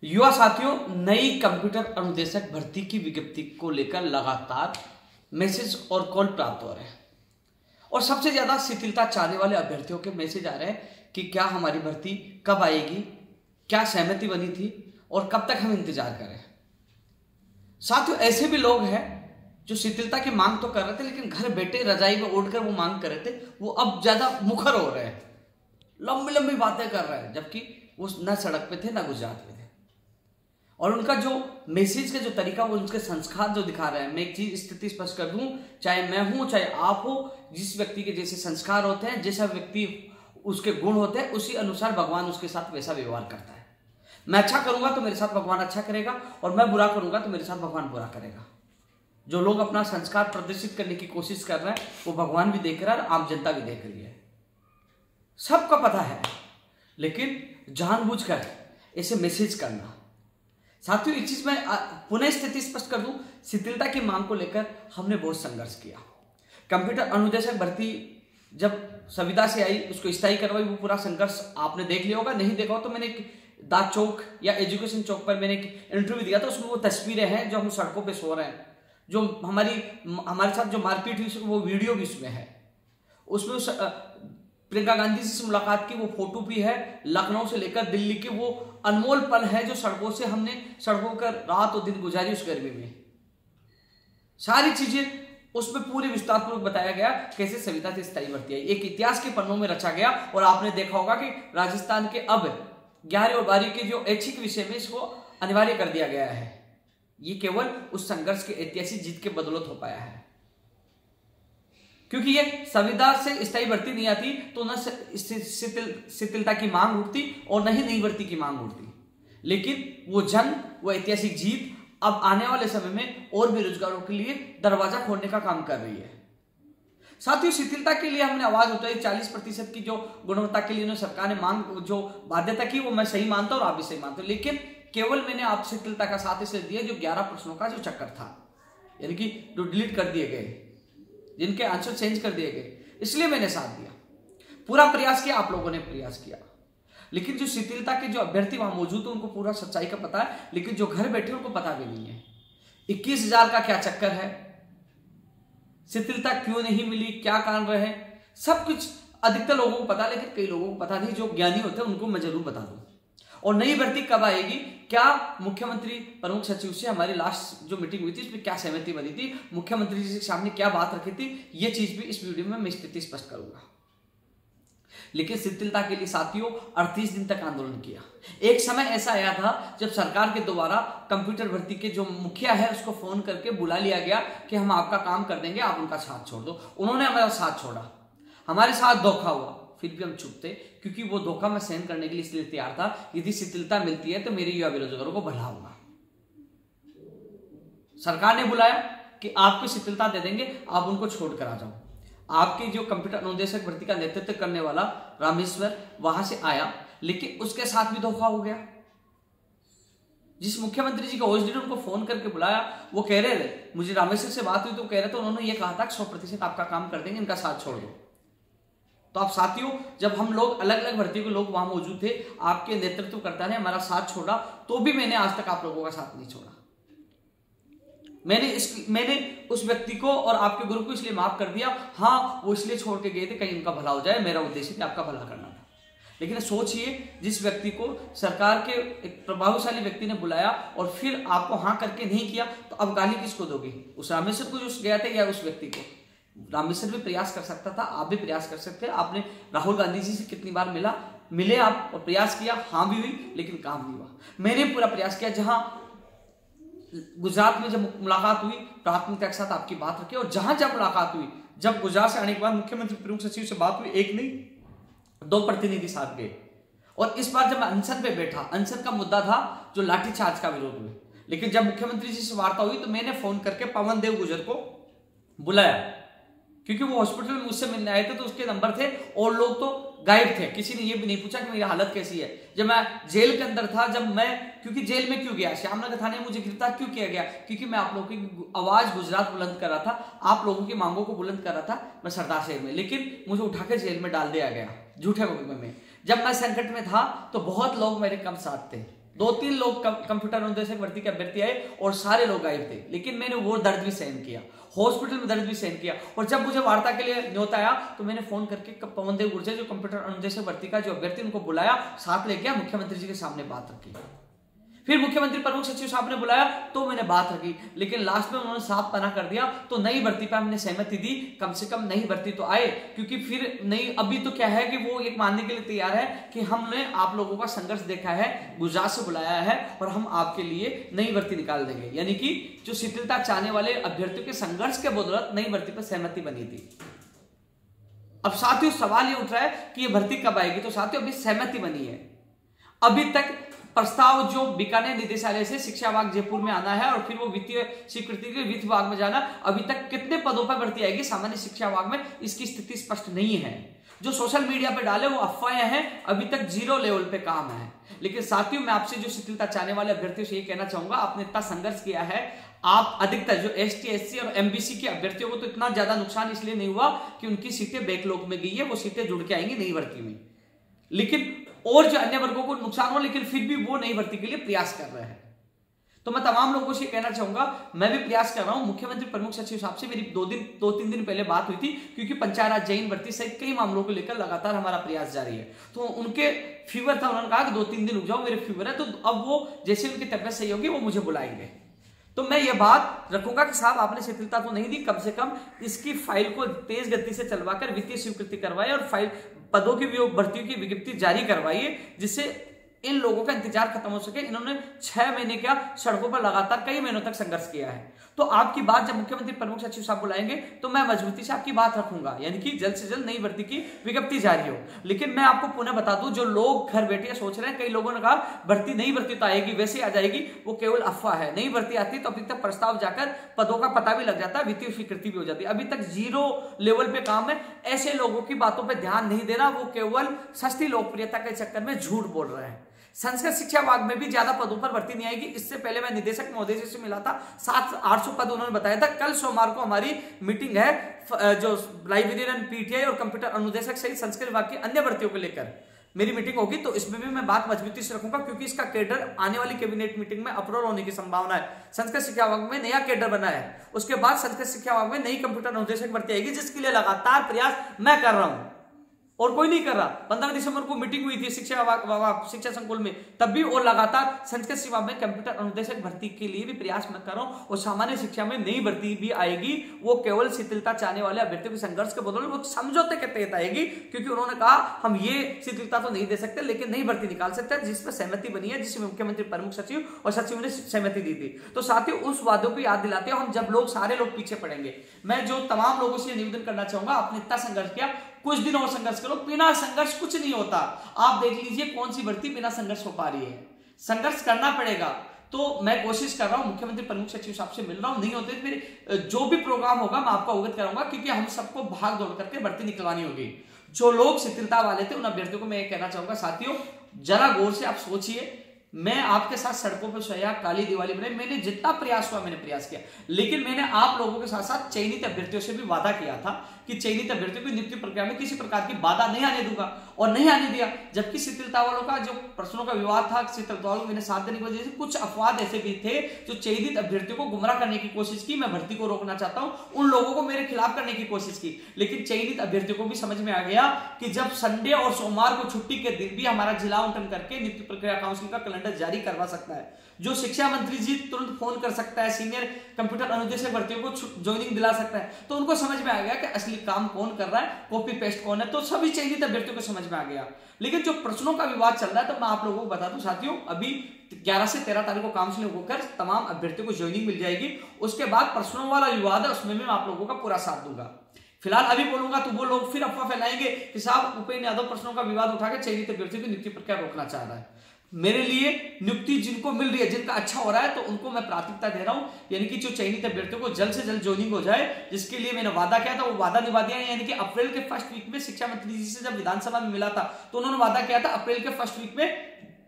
युवा साथियों, नई कंप्यूटर अनुदेशक भर्ती की विज्ञप्ति को लेकर लगातार मैसेज और कॉल प्राप्त हो रहे हैं और सबसे ज्यादा शिथिलता चाहने वाले अभ्यर्थियों के मैसेज आ रहे हैं कि क्या हमारी भर्ती कब आएगी, क्या सहमति बनी थी और कब तक हम इंतजार करें। साथियों, ऐसे भी लोग हैं जो शिथिलता की मांग तो कर रहे थे, लेकिन घर बैठे रजाई में ओढ़कर वो मांग कर रहे थे, वो अब ज्यादा मुखर हो रहे हैं, लंबी लंबी बातें कर रहे हैं, जबकि वो न सड़क पे थे न गुजरात में थे। और उनका जो मैसेज का जो तरीका, वो उनके संस्कार जो दिखा रहे हैं। मैं एक चीज स्थिति स्पष्ट कर दूं, चाहे मैं हूं चाहे आप हो, जिस व्यक्ति के जैसे संस्कार होते हैं, जैसा व्यक्ति उसके गुण होते हैं, उसी अनुसार भगवान उसके साथ वैसा व्यवहार करता है। मैं अच्छा करूंगा तो मेरे साथ भगवान अच्छा करेगा, और मैं बुरा करूंगा तो मेरे साथ भगवान बुरा करेगा। जो लोग अपना संस्कार प्रदर्शित करने की कोशिश कर रहे हैं, वो भगवान भी देख रहा है और आम जनता भी देख रही है, सबका पता है। लेकिन जानबूझकर ऐसे मैसेज करना, साथियों इस चीज में पुनः स्थिति स्पष्ट कर दूं, शिथिलता की मांग को लेकर हमने बहुत संघर्ष किया। कंप्यूटर अनुदेशक भर्ती जब संविदा से आई, उसको स्थायी करवाई, वो पूरा संघर्ष आपने देख लिया होगा। नहीं देखा हो तो मैंने दाद चौक या एजुकेशन चौक पर मैंने एक इंटरव्यू दिया था, उसमें वो तस्वीरें हैं जो हम सड़कों पे सो रहे हैं, जो हमारे साथ जो मारपीट हुई वो वीडियो भी उसमें है। उसमें प्रियंका गांधी जी से मुलाकात की वो फोटो भी है, लखनऊ से लेकर दिल्ली के वो अनमोल पल है जो सड़कों पर रात और दिन गुजारी उस गर्मी में। सारी चीजें उसमें पूरे विस्तारपूर्वक बताया गया कैसे संविदा से स्थायी भर्ती आई, एक इतिहास के पन्नों में रचा गया। और आपने देखा होगा कि राजस्थान के अब 11 और 12 के जो ऐच्छिक विषय में इसको अनिवार्य कर दिया गया है। ये केवल उस संघर्ष के ऐतिहासिक जीत के बदौलत हो पाया है, क्योंकि ये संविदा से स्थायी भर्ती नहीं आती तो न शिथिलता की मांग उठती और न ही नई भर्ती की मांग उठती। लेकिन वो जंग, वो ऐतिहासिक जीत अब आने वाले समय में और बेरोजगारों के लिए दरवाजा खोलने का काम कर रही है। साथियों, शिथिलता के लिए हमने आवाज उठाई। 40% की जो गुणवत्ता के लिए सरकार ने मांग जो बाध्यता की, वो मैं सही मानता हूं और आप भी सही मानते हो। लेकिन केवल मैंने आप शिथिलता का साथ इसलिए दिया जो 11 प्रश्नों का जो चक्कर था, यानी कि जो डिलीट कर दिए गए, जिनके आंसर चेंज कर दिए गए, इसलिए मैंने साथ दिया। पूरा प्रयास किया, आप लोगों ने प्रयास किया, लेकिन जो शिथिलता के जो अभ्यर्थी वहां मौजूद है उनको पूरा सच्चाई का पता है, लेकिन जो घर बैठे उनको पता भी नहीं है 21,000 का क्या चक्कर है, शिथिलता क्यों नहीं मिली, क्या कारण रहे, सब कुछ अधिकतर लोगों को पता, लेकिन कई लोगों को पता नहीं। जो ज्ञानी होते हैं उनको मैं जरूर बता दूं। और नई भर्ती कब आएगी, क्या मुख्यमंत्री प्रमुख सचिव से हमारी लास्ट जो मीटिंग हुई थी उसमें क्या सहमति बनी थी, मुख्यमंत्री जी के सामने क्या बात रखी थी, ये चीज भी इस वीडियो में मैं स्थिति स्पष्ट करूंगा। लेकिन शिथिलता के लिए साथियों 38 दिन तक आंदोलन किया। एक समय ऐसा आया था जब सरकार के द्वारा कंप्यूटर भर्ती के जो मुखिया है उसको फोन करके बुला लिया गया कि हम आपका काम कर देंगे, आप उनका साथ छोड़ दो। उन्होंने हमारा साथ छोड़ा, हमारे साथ धोखा हुआ, फिर भी हम चुप थे, क्योंकि वो धोखा मैं सहन करने के लिए इसलिए तैयार था, यदि शिथिलता मिलती है तो मेरे युवा बेरोजगारों को भला होगा। सरकार ने बुलाया कि आपको शिथिलता दे देंगे, आप उनको छोड़कर आ जाओ। आपके जो कंप्यूटर अनुदेशक भर्ती का नेतृत्व करने वाला रामेश्वर वहां से आया, लेकिन उसके साथ भी धोखा हो गया। जिस मुख्यमंत्री जी का ओएसडी ने उनको फोन करके बुलाया, वो कह रहे थे, मुझे रामेश्वर से बात हुई तो कह रहे थे, उन्होंने ये कहा था 100% आपका काम कर देंगे, इनका साथ छोड़ दो। तो आप साथियों, जब हम लोग अलग अलग भर्तियों के लोग वहां मौजूद थे, आपके नेतृत्वकर्ता ने हमारा साथ छोड़ा, तो भी मैंने आज तक आप लोगों का साथ नहीं छोड़ा। मैंने उस व्यक्ति को और आपके ग्रुप को इसलिए माफ कर दिया। हाँ, वो इसलिए छोड़ के गए थे कहीं उनका भला हो जाए, मेरा उद्देश्य था आपका भला करना था। लेकिन सोचिए, जिस व्यक्ति को सरकार के एक प्रभावशाली व्यक्ति ने बुलाया और फिर आपको हाँ करके नहीं किया, तो अब गाली किसको दोगे, उस रामेश्वर को जो गया था या उस व्यक्ति को? रामेश्वर भी प्रयास कर सकता था, आप भी प्रयास कर सकते हैं। आपने राहुल गांधी जी से कितनी बार मिले आप और प्रयास किया, हाँ भी हुई, लेकिन काम नहीं हुआ। मैंने पूरा प्रयास किया। जहां गुजरात में जब मुलाकात हुई, प्राथमिकता के साथ आपकी बात रखी, और जहां जब मुलाकात हुई, जब गुजरात से आने के बाद मुख्यमंत्री प्रमुख सचिव से बात हुई, एक नहीं 2 प्रतिनिधि साथ गए। और इस बार जब मैं अनशन पे बैठा, अनशन का मुद्दा था जो लाठीचार्ज का विरोध में, लेकिन जब मुख्यमंत्री जी से वार्ता हुई तो मैंने फोन करके पवन देव गुर्जर को बुलाया, क्योंकि वो हॉस्पिटल में मुझसे मिलने आए थे, तो उसके नंबर थे और लोग तो गायब थे। किसी ने ये भी नहीं पूछा कि मेरी हालत कैसी है। जब मैं जेल के अंदर था, क्योंकि जेल में क्यों गया, श्यामनगर थाने में मुझे गिरफ्तार क्यों किया गया, क्योंकि मैं आप लोगों की आवाज गुजरात बुलंद कर रहा था, आप लोगों की मांगों को बुलंद कर रहा था मैं सरदार शहर में, लेकिन मुझे उठाकर जेल में डाल दिया गया झूठे मुकदमे में। जब मैं संकट में था तो बहुत लोग मेरे कम साथ थे, 2-3 लोग कंप्यूटर अनुदेशक भर्ती के अभ्यर्थी आए और सारे लोग गायब थे, लेकिन मैंने वो दर्द भी सहन किया, हॉस्पिटल में दर्द भी सहन किया। और जब मुझे वार्ता के लिए न्योता आया तो मैंने फोन करके पवन देव गुर्जर जो कंप्यूटर अनुदेशक भर्ती का जो अभ्यर्थी, उनको बुलाया, साथ ले गया, मुख्यमंत्री जी के सामने बात रखी। फिर मुख्यमंत्री प्रमुख सचिव साहब ने बुलाया तो मैंने बात रखी, लेकिन लास्ट में उन्होंने साफ मना कर दिया। तो नई भर्ती पर हमने सहमति दी, कम से कम नई भर्ती तो आए, क्योंकि फिर नई अभी तो क्या है कि वो एक मानने के लिए तैयार है कि हमने आप लोगों का संघर्ष देखा है, गुजरात से बुलाया है और हम आपके लिए नई भर्ती निकाल देंगे। यानी कि जो शिथिलता चाहने वाले अभ्यर्थियों के संघर्ष के बदौलत नई भर्ती पर सहमति बनी थी। अब साथियों सवाल ये उठ रहा है कि ये भर्ती कब आएगी, तो साथियों अभी सहमति बनी है। अभी तक प्रस्ताव जो बीकानेर निदेशालय से शिक्षा विभाग जयपुर में आना है और फिर वो वित्तीय स्वीकृति के वित्त विभाग में जाना, अभी तक कितने पदों पर भर्ती आएगी सामान्य शिक्षा विभाग में, इसकी स्थिति स्पष्ट नहीं है। जो सोशल मीडिया पे डाले वो अफवाहें हैं, अभी तक 0 लेवल पे काम है। लेकिन साथियों मैं आपसे जो शिथिलता चाहने वाले अभ्यर्थियों से ये कहना चाहूंगा, आपने इतना संघर्ष किया है, आप अधिकतर जो ST SC और MBC के अभ्यर्थियों को तो इतना ज्यादा नुकसान इसलिए नहीं हुआ कि उनकी सीटें बैकलॉग में गई है, वो सीटें जुड़ के आएंगी नई भर्ती में। लेकिन और जो अन्य वर्गों को नुकसान हो, लेकिन फिर भी वो नई भर्ती के लिए प्रयास कर रहे हैं। तो मैं तमाम लोगों से कहना चाहूंगा, मैं भी प्रयास कर रहा हूं। मुख्यमंत्री प्रमुख सचिव साहब से मेरी 2-3 दिन पहले बात हुई थी, क्योंकि पंचायत राज जैन भर्ती सहित कई मामलों को लेकर लगातार हमारा प्रयास जारी है। तो उनके फीवर था, उन्होंने कहा कि 2-3 दिन रुक जाओ, मेरे फीवर है। तो अब वो जैसे उनकी तबियत सही होगी वो मुझे बुलाएंगे। तो मैं ये बात रखूंगा कि साहब आपने शिथिलता तो नहीं दी, कम से कम इसकी फाइल को तेज गति से चलवाकर वित्तीय स्वीकृति करवाए और फाइल पदों की भर्तियों की विज्ञप्ति जारी करवाइए, जिससे इन लोगों का इंतजार खत्म हो सके। इन्होंने 6 महीने का सड़कों पर लगातार कई महीनों तक संघर्ष किया है। तो आपकी बात जब मुख्यमंत्री प्रमुख सचिव साहब बुलाएंगे तो मैं मजबूती से आपकी बात रखूंगा, यानी कि जल्द से जल्द नई भर्ती की विज्ञप्ति जारी हो। लेकिन मैं आपको पुनः बता दूं, जो लोग घर बैठे सोच रहे हैं, कई लोगों ने कहा नई भर्ती तो आएगी, वैसे आ जाएगी, वो केवल अफवाह है। नई भर्ती आती तो अभी तक प्रस्ताव जाकर पदों का पता भी लग जाता, वित्तीय स्वीकृति भी हो जाती। अभी तक 0 लेवल पे काम है। ऐसे लोगों की बातों पर ध्यान नहीं देना, वो केवल सस्ती लोकप्रियता के चक्कर में झूठ बोल रहे हैं। संस्कृत शिक्षा विभाग में भी ज्यादा पदों पर भर्ती नहीं आएगी। इससे पहले मैं निदेशक महोदय से मिला था, 700-800 पद उन्होंने बताया था। कल सोमवार को हमारी मीटिंग है, जो लाइब्रेरियन, PTI और कंप्यूटर अनुदेशक सहित संस्कृत विभाग की अन्य भर्तियों को लेकर मेरी मीटिंग होगी। तो इसमें भी मैं बात मजबूती से रखूंगा, क्योंकि इसका कैडर आने वाली कैबिनेट मीटिंग में अप्रूवल होने की संभावना है। संस्कृत शिक्षा विभाग में नया कैडर बना है, उसके बाद संस्कृत शिक्षा विभाग में नई कंप्यूटर अनुदेशक भर्ती आएगी, जिसके लिए लगातार प्रयास मैं कर रहा हूं और कोई नहीं कर रहा। 15 दिसंबर को मीटिंग हुई थी शिक्षा संकुल में, तब भी और लगातार संस्कृत सेवा में कंप्यूटर अनुदेशक भर्ती के लिए भी प्रयास मैं कर रहा हूं। और सामान्य शिक्षा में नई भर्ती भी आएगी, वो केवल शिथिलता चाहने वाले अभ्यर्थियों के संघर्ष के बदौलत वो समझौते के तहत आएगी, क्योंकि उन्होंने कहा हम ये शिथिलता तो नहीं दे सकते, लेकिन नई भर्ती निकाल सकते हैं, जिस पर सहमति बनी है, जिसमें मुख्यमंत्री प्रमुख सचिव और सचिव ने सहमति दी थी। तो साथियों उस वादों को याद दिलाते हो हम, जब लोग सारे लोग पीछे पड़ेंगे। मैं जो तमाम लोगों से निवेदन करना चाहूंगा, आपने इतना संघर्ष किया, कुछ दिन और संघर्ष करो। बिना संघर्ष कुछ नहीं होता। आप देख लीजिए कौन सी भर्ती बिना संघर्ष हो पा रही है। संघर्ष करना पड़ेगा। तो मैं कोशिश कर रहा हूं, मुख्यमंत्री प्रमुख सचिव साहब से मिल रहा हूं, नहीं होते फिर जो भी प्रोग्राम होगा मैं आपको अवगत कराऊंगा, क्योंकि हम सबको भाग दौड़ करके भर्ती निकलवानी होगी। जो लोग शिथिलता वाले थे उन अभ्यर्थियों को मैं ये कहना चाहूंगा, साथियों जरा गौर से आप सोचिए। मैं आपके साथ सड़कों पर सोया, काली दिवाली बनाई, मैंने जितना प्रयास हुआ मैंने प्रयास किया, लेकिन मैंने आप लोगों के साथ साथ चयनित अभ्यर्थियों से भी वादा किया था कि चयनित अभ्यर्थियों की नियुक्ति प्रक्रिया में किसी प्रकार की बाधा नहीं आने दूंगा, और नहीं आने दिया। जबकि शिथिलता वालों का जो प्रश्नों का विवाद था, शिथिलता वालों को मैंने साथ देने की वजह से कुछ अपवाद ऐसे भी थे जो चयनित अभ्यर्थियों को गुमराह करने की कोशिश की। मैं भर्ती को रोकना चाहता हूं, उन लोगों को मेरे खिलाफ करने की कोशिश की, लेकिन चयनित अभ्यर्थियों को भी समझ में आ गया कि जब संडे और सोमवार को छुट्टी के दिन भी हमारा जिला आवंटन करके नियुक्ति प्रक्रिया काउंसिल का कैलेंडर जारी करवा सकता है, जो शिक्षा मंत्री जी तुरंत फोन कर सकता है, सीनियर कंप्यूटर अनुदेशक भर्तियों को ज्वाइनिंग दिला सकता है, तो उनको समझ में आ गया कि असली काम कौन कर रहा है, कॉपी पेस्ट कौन है। तो सभी चयनित अभ्यर्थियों को समझ में आ गया। लेकिन जो प्रश्नों का विवाद चल रहा है, तो मैं आप लोगों को बता दूं साथियों, अभी 11 से 13 तारीख को काउंसलिंग होकर तमाम अभ्यर्थियों को ज्वाइनिंग मिल जाएगी। उसके बाद प्रश्नों वाला विवाद है, उसमें मैं आप लोगों का पूरा साथ दूंगा। फिलहाल अभी बोलूंगा तो वो लोग फिर अफवाह फैलाएंगे कि साहब उपेंद्र यादव प्रश्नों का विवाद उठाकर चयनित अभ्यर्थियों की नियुक्ति प्रक्रिया रोकना चाह रहा है। मेरे लिए नियुक्ति जिनको मिल रही है, जिनका अच्छा हो रहा है, तो उनको मैं प्राथमिकता दे रहा हूं, यानी कि जो चयनित अभ्यर्थियों को जल्द से जल्द ज्वाइनिंग हो जाए, जिसके लिए मैंने वादा किया था वो वादा निभा दिया। यानी कि अप्रैल के फर्स्ट वीक में शिक्षा मंत्री जी से जब विधानसभा में मिला था तो उन्होंने वादा किया था अप्रैल के फर्स्ट वीक में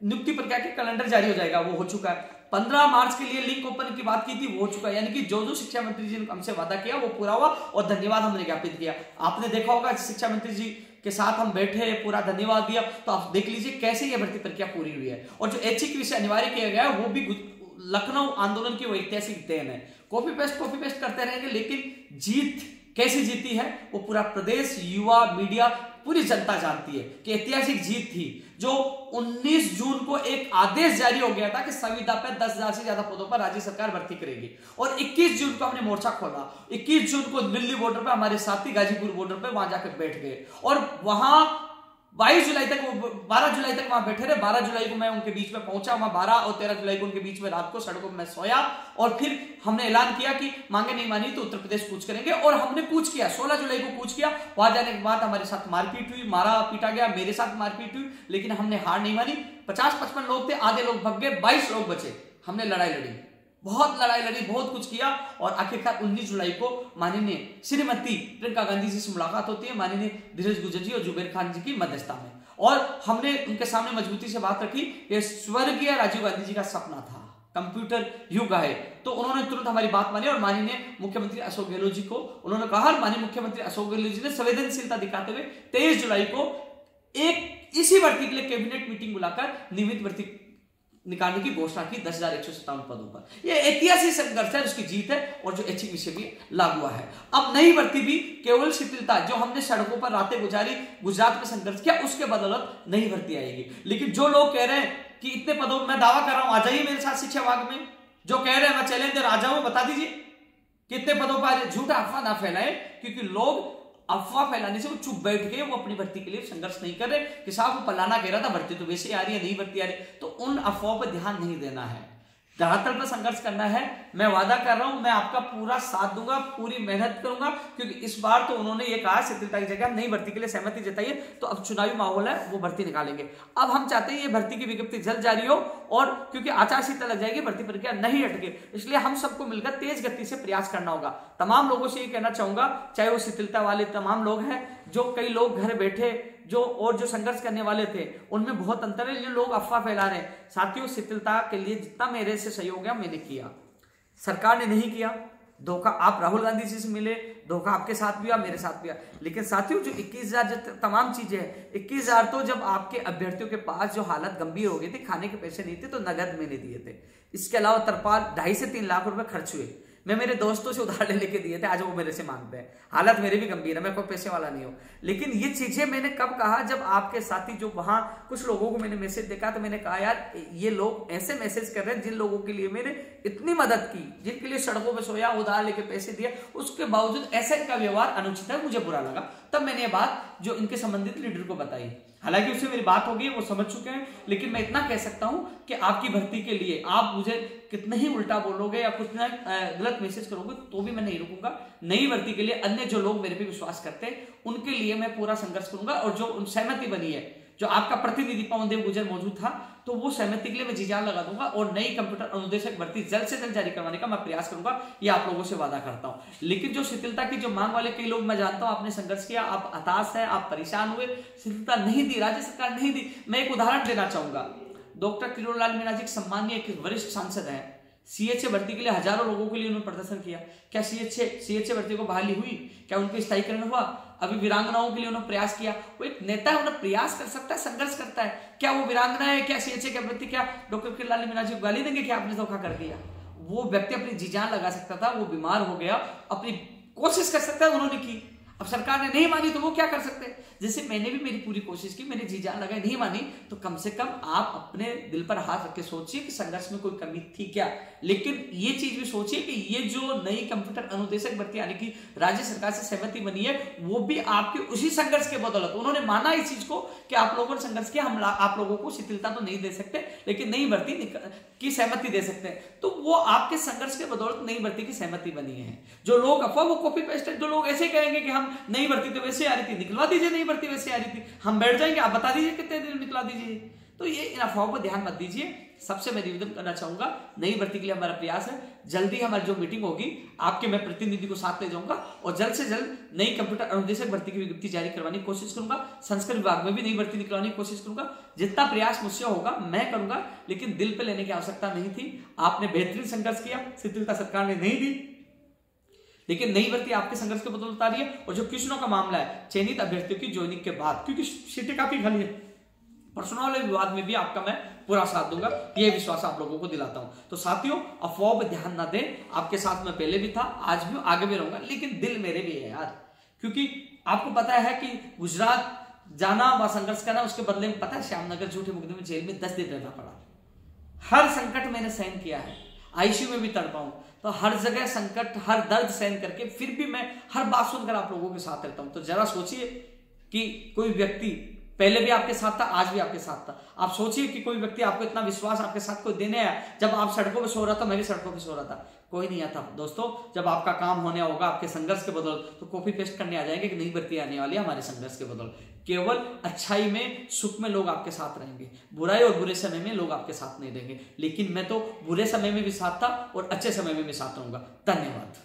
नियुक्ति प्रक्रिया के कैलेंडर जारी हो जाएगा, वो हो चुका है। 15 मार्च के लिए लिंक ओपन की बात की थी, वो हो चुका है। यानी कि जो शिक्षा मंत्री जी ने हमसे वादा किया वो पूरा हुआ, और धन्यवाद हमने ज्ञापित किया। आपने देखा होगा शिक्षा मंत्री जी के साथ हम बैठे, पूरा धन्यवाद दिया। तो आप देख लीजिए कैसे यह भर्ती प्रक्रिया पूरी हुई है। और जो ऐच्छिक विषय अनिवार्य किया गया है वो भी लखनऊ आंदोलन की वो ऐतिहासिक देन है। कॉपी पेस्ट करते रहेंगे, लेकिन जीत कैसे जीती है वो पूरा प्रदेश, युवा, मीडिया, पूरी जनता जानती है कि ऐतिहासिक जीत थी। जो 19 जून को एक आदेश जारी हो गया था कि संविदा पे 10,000 से ज्यादा पदों पर राज्य सरकार भर्ती करेगी, और 21 जून को हमने मोर्चा खोला। 21 जून को दिल्ली बॉर्डर पे हमारे साथी गाजीपुर बॉर्डर पे वहां जाकर बैठ गए, और वहां 22 जुलाई तक, 12 जुलाई तक वहां बैठे रहे। 12 जुलाई को मैं उनके बीच में पहुंचा, वहां 12 और 13 जुलाई को उनके बीच में रात को सड़कों में सोया, और फिर हमने ऐलान किया कि मांगे नहीं मानी तो उत्तर प्रदेश कूच करेंगे। और हमने कूच किया, 16 जुलाई को कूच किया। वहां जाने के बाद हमारे साथ मारपीट हुई, मारा पीटा गया, मेरे साथ मारपीट हुई, लेकिन हमने हार नहीं मानी। 50-55 लोग थे, आधे लोग भग गए, 22 लोग बचे। हमने लड़ाई लड़ी, बहुत लड़ाई लड़ी, बहुत कुछ किया, और आखिरकार 19 जुलाई को माननीय श्रीमती प्रियंका गांधी जी से मुलाकात होती है, माननीय धीरज गुर्जर जी और जुबेर खान जी की मध्यस्थता में, और हमने उनके सामने मजबूती से बात रखी। ये स्वर्गीय राजीव गांधी जी का सपना था, कंप्यूटर युग है। तो उन्होंने तुरंत हमारी बात मानी, और माननीय मुख्यमंत्री अशोक गहलोत जी को उन्होंने कहा। माननीय मुख्यमंत्री अशोक गहलोत जी ने संवेदनशीलता दिखाते हुए 23 जुलाई को एक इसी भर्ती के लिए कैबिनेट मीटिंग बुलाकर नियमित भर्ती निकालने की घोषणा की 10,157 पदों पर। यह ऐतिहासिक संघर्ष है, उसकी जीत है, और जो ऐच्छिक विषय भी लागू हुआ है। अब नई भर्ती भी केवल शिथिलता, जो हमने सड़कों पर रातें गुजारी, गुजरात में संघर्ष किया, उसके बदौलत नई भर्ती आएगी। लेकिन जो लोग कह रहे हैं कि इतने पदों में, मैं दावा कर रहा हूं, आ जाइए मेरे साथ शिक्षा विभाग में, जो कह रहे हैं मैं चैलेंज आ जाऊं, बता दीजिए कितने पदों पर। झूठा अफवाह ना फैलाए, क्योंकि लोग अफवाह फैलाने से वो चुप बैठ गए, वो अपनी भर्ती के लिए संघर्ष नहीं कर रहे कि साहब वो फलाना कह रहा था भर्ती तो वैसे आ रही है, नहीं भर्ती आ रही, तो उन अफवाहों पर ध्यान नहीं देना है, धरातल पर संघर्ष करना है। मैं वादा कर रहा हूं, मैं आपका पूरा साथ दूंगा, पूरी मेहनत करूंगा, क्योंकि इस बार तो उन्होंने ये कहा शिथिलता की जगह नई भर्ती के लिए सहमति जताई है, तो अब चुनावी माहौल है, वो भर्ती निकालेंगे। अब हम चाहते हैं ये भर्ती की विज्ञप्ति जल्द जारी हो, और क्योंकि आचार संहिता लग जाएगी, भर्ती प्रक्रिया नहीं अटके, इसलिए हम सबको मिलकर तेज गति से प्रयास करना होगा। तमाम लोगों से ये कहना चाहूंगा, चाहे वो शिथिलता वाले तमाम लोग हैं, जो कई लोग घर बैठे जो और जो संघर्ष करने वाले थे, उनमें बहुत अंतर है। जो लोग अफवाह फैला रहे हैं, साथियों शिथिलता के लिए जितना मेरे से सहयोग है मैंने किया, सरकार ने नहीं किया। धोखा आप राहुल गांधी जी से मिले, धोखा आपके साथ भी हुआ, मेरे साथ भी हुआ। लेकिन साथियों जो 21,000 जो तमाम चीजें हैं, 21,000 तो जब आपके अभ्यर्थियों के पास जो हालत गंभीर हो गई थी, खाने के पैसे नहीं थे, तो नगद मैंने दिए थे। इसके अलावा तरपाल 2.5 से 3 लाख रुपए खर्च हुए, मैं मेरे दोस्तों से उधार लेके दिए थे, आज वो मेरे से मांगते हैं। हालत मेरी भी गंभीर है, मैं कोई पैसे वाला नहीं हूं। लेकिन ये चीजें मैंने कब कहा, जब आपके साथी जो वहां कुछ लोगों को मैंने मैसेज देखा, तो मैंने कहा यार ये लोग ऐसे मैसेज कर रहे हैं जिन लोगों के लिए मैंने इतनी मदद की, जिनके लिए सड़कों पर सोया, उधार लेके पैसे दिए, उसके बावजूद ऐसा इनका व्यवहार अनुचित है, मुझे बुरा लगा। तब मैंने ये बात जो इनके संबंधित लीडर को बताई। हालांकि उससे मेरी बात हो गई, वो समझ चुके हैं, लेकिन मैं इतना कह सकता हूं कि आपकी भर्ती के लिए आप मुझे कितना ही उल्टा बोलोगे या कुछ ना गलत मैसेज करोगे, तो भी मैं नहीं रुकूंगा। नई भर्ती के लिए अन्य जो लोग मेरे पे विश्वास करते हैं, उनके लिए मैं पूरा संघर्ष करूंगा। और जो सहमति बनी है, जो आपका प्रतिनिधि पवन देव गुर्जर मौजूद था, तो वो सहमति के लिए मैं जी जान लगा दूंगा, और नई कंप्यूटर अनुदेशक भर्ती जल्द से जल्द जारी करवाने का मैं प्रयास करूंगा, ये आप लोगों से वादा करता हूं। लेकिन जो शिथिलता की जो मांग वाले कई लोग मैं जानता हूं, आपने संघर्ष किया, आप हताश हैं, आप परेशान हुए, शिथिलता नहीं दी, राज्य सरकार नहीं दी। मैं एक उदाहरण देना चाहूंगा। डॉक्टर किरोड़लाल मीणा जी सम्मानीय एक वरिष्ठ सांसद है, सीएचए भर्ती के लिए हजारों लोगों के लिए उन्होंने प्रदर्शन किया। क्या सीएचए भर्ती को बहाली हुई? क्या उनका स्थायीकरण हुआ? अभी वीरांगनाओं के लिए उन्होंने प्रयास किया। वो एक नेता है, उन्हें प्रयास कर सकता है, संघर्ष करता है। क्या वो वीरांगना है? क्या सीएचए के प्रति क्या डॉक्टर किरोड़लाल मीणा जी गाली देंगे कि आपने धोखा कर दिया? वो व्यक्ति अपनी जी जान लगा सकता था, वो बीमार हो गया, अपनी कोशिश कर सकता है, उन्होंने की। अब सरकार ने नहीं मानी तो वो क्या कर सकते हैं? जैसे मैंने भी मेरी पूरी कोशिश की, मैंने जी जान लगाई, नहीं मानी, तो कम से कम आप अपने दिल पर हाथ रख के सोचिए कि संघर्ष में कोई कमी थी क्या। लेकिन ये चीज भी सोचिए कि ये जो नई कंप्यूटर अनुदेशक भर्ती यानी कि राज्य सरकार से सहमति बनी है, वो भी आपके उसी संघर्ष के बदौलत। उन्होंने माना इस चीज को कि आप लोगों ने संघर्ष किया, हम आप लोगों को शिथिलता तो नहीं दे सकते, लेकिन नई भर्ती की सहमति दे सकते हैं। तो वो आपके संघर्ष के बदौलत नई भर्ती की सहमति बनी है। जो लोग अफवाह वो कॉपी पेस्ट, जो लोग ऐसे कहेंगे कि हम नई भर्ती तो वैसे आ रही थी, निकलवा दीजिए, नई भर्ती वैसे आ रही थी, हम बैठ जाएंगे, आप बता दीजिए कितने दिन निकला दीजिए। तो ये इन अफवाहों पर ध्यान मत दीजिए। सबसे मैं निवेदन करना चाहूंगा, नई भर्ती के लिए हमारा प्रयास है, जल्दी हमारी जो मीटिंग होगी, आपके मैं प्रतिनिधि को साथ ले जाऊंगा, और जल्द से जल्द नई कंप्यूटर अनुदेशक भर्ती की विज्ञप्ति जारी करवाने की कोशिश करूंगा। संस्कृत विभाग में भी नई भर्ती निकलवाने की कोशिश करूंगा। जितना प्रयास मुझसे होगा मैं करूंगा, लेकिन दिल पे लेने की आवश्यकता नहीं थी। आपने बेहतरीन संघर्ष किया, शिथिलता सरकार ने नहीं दी, लेकिन नई भर्ती आपके संघर्ष के बदौलत आ रही है। और जो क्वेश्चनों का मामला है चयनित अभ्यर्थियों की ज्वाइनिंग के बाद, क्योंकि सीटें काफी खाली है, प्रश्नों वाले विवाद में भी आपका मैं पूरा साथ दूंगा, यह विश्वास आप लोगों को दिलाता हूं। तो साथियों, अफवाह पे ध्यान ना दें, आपके साथ मैं पहले भी था, आज भी आगे भी रहूंगा, लेकिन दिल मेरे भी है यार, क्योंकि आपको पता है कि गुजरात जाना व संघर्ष करना, उसके बदले में पता है श्यामनगर झूठे मुकदमे में जेल में 10 दिन रहना पड़ा। हर संकट मैंने सहन किया है, आईसीयू में भी तड़पा हूं, तो हर जगह संकट, हर दर्द सहन करके फिर भी मैं हर बात सुनकर आप लोगों के साथ रहता हूं। तो जरा सोचिए कि कोई व्यक्ति पहले भी आपके साथ था, आज भी आपके साथ था। आप सोचिए कि कोई व्यक्ति आपको इतना विश्वास आपके साथ कोई देने आया, जब आप सड़कों पे सो रहा था, मैं भी सड़कों पे सो रहा था, कोई नहीं आता। दोस्तों, जब आपका काम होने होगा आपके संघर्ष के बदौलत, तो कॉपी पेस्ट करने आ जाएंगे कि नई भर्ती आने वाली है हमारे संघर्ष के बदौलत। केवल अच्छाई में, सुख में लोग आपके साथ रहेंगे, बुराई और बुरे समय में लोग आपके साथ नहीं रहेंगे। लेकिन मैं तो बुरे समय में भी साथ था और अच्छे समय में भी साथ रहूंगा। धन्यवाद।